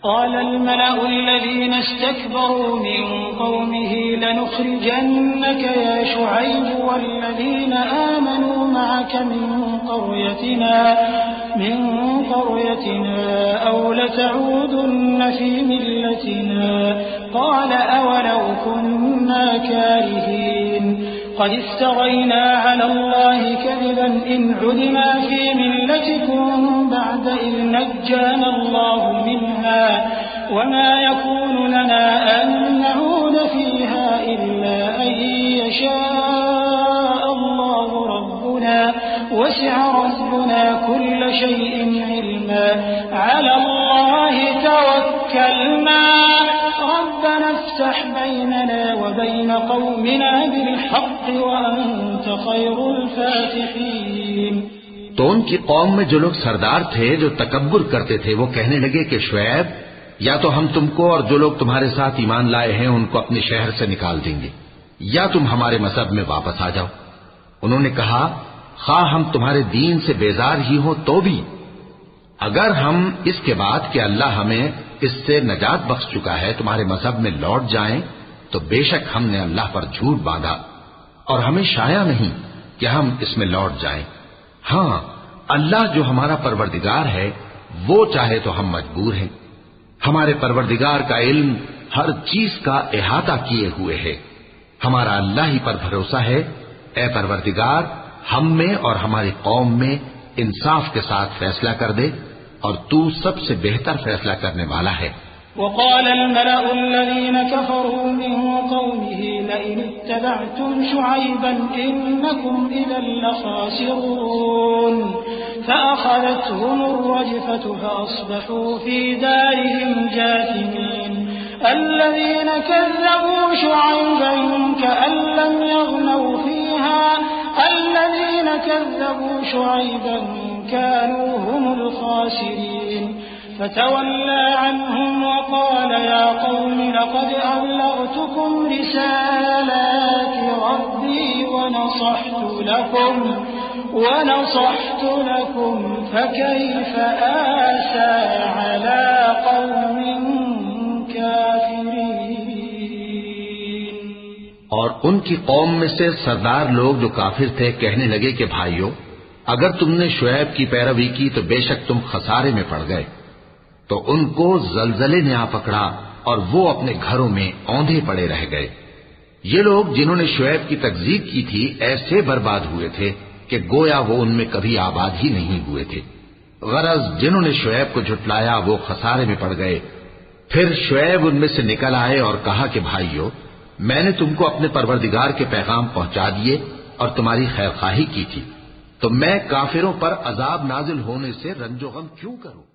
قال الملأ الذين استكبروا من قومه لنخرجنك يا شعيب والذين آمنوا معك من قريتنا أو لتعودن في ملتنا قال أولو كنا كارهين قد افترينا على الله كذبا إن عدنا في ملتكم بعد إذ نجانا الله منها وما يكون لنا أن نعود فيها إلا أن يشاء الله ربنا وسع ربنا كل شيء علما على الله توكلنا ربنا افتح بيننا وبين قومنا بالحق وأنت خير الفاتحين۔ تو ان کی قوم میں جو لوگ سردار تھے جو تکبر کرتے تھے وہ کہنے لگے کہ شعیب یا تو ہم تم کو اور جو لوگ تمہارے ساتھ ایمان لائے ہیں ان کو اپنے شہر سے نکال دیں گے یا تم ہمارے مذہب میں واپس آ جاؤ۔ انہوں نے کہا خواہ ہم تمہارے دین سے بیزار ہی ہوں تو بھی اگر ہم اس کے بعد کہ اللہ ہمیں اس سے نجات بخش چکا ہے تمہارے مذہب میں لوٹ جائیں تو بے شک ہم نے اللہ پر جھوٹ باندھا اور ہمیں شایع نہیں کہ ہم اس میں لوٹ جائیں۔ ہاں اللہ جو ہمارا پروردگار ہے وہ چاہے تو ہم مجبور ہیں۔ ہمارے پروردگار کا علم ہر چیز کا احاطہ کیے ہوئے ہے۔ ہمارا اللہ ہی پر بھروسہ ہے۔ اے پروردگار ہم میں اور ہماری قوم میں انصاف کے ساتھ فیصلہ کر دے اور تو سب سے بہتر فیصلہ کرنے والا ہے۔ وقال الملأ الذين كفروا من قومه لئن اتبعتم شعيبا إنكم إذا لخاسرون فأخذتهم الرجفة فأصبحوا في دارهم جاثمين الذين كذبوا شعيبا كأن لم يغنوا فيها الذين كذبوا شعيبا كانوا هم الخاسرين فتولى عنهم وقال يا قوم لقد أبلغتكم رسالات ربي ونصحت لكم فكيف آسى على قوم كافرين۔ اور ان کی قوم میں سے سردار لوگ جو کافر تھے کہنے لگے کہ بھائیو اگر تم نے شعیب کی پیروی کی تو بے شک تم خسارے میں پڑ گئے۔ تو ان کو زلزلے نے آ پکڑا اور وہ اپنے گھروں میں اوندھے پڑے رہ گئے۔ یہ لوگ جنہوں نے شعیب کی تکذیب کی تھی ایسے برباد ہوئے تھے کہ گویا وہ ان میں کبھی آباد ہی نہیں ہوئے تھے۔ غرض جنہوں نے شعیب کو جھٹلایا وہ خسارے میں پڑ گئے۔ پھر شعیب ان میں سے نکل آئے اور کہا کہ بھائیو میں نے تم کو اپنے پروردگار کے پیغام پہنچا دیے اور تمہاری خیر خواہی کی تھی، تو میں کافروں پر عذاب نازل ہونے سے رنج و غم کیوں کروں؟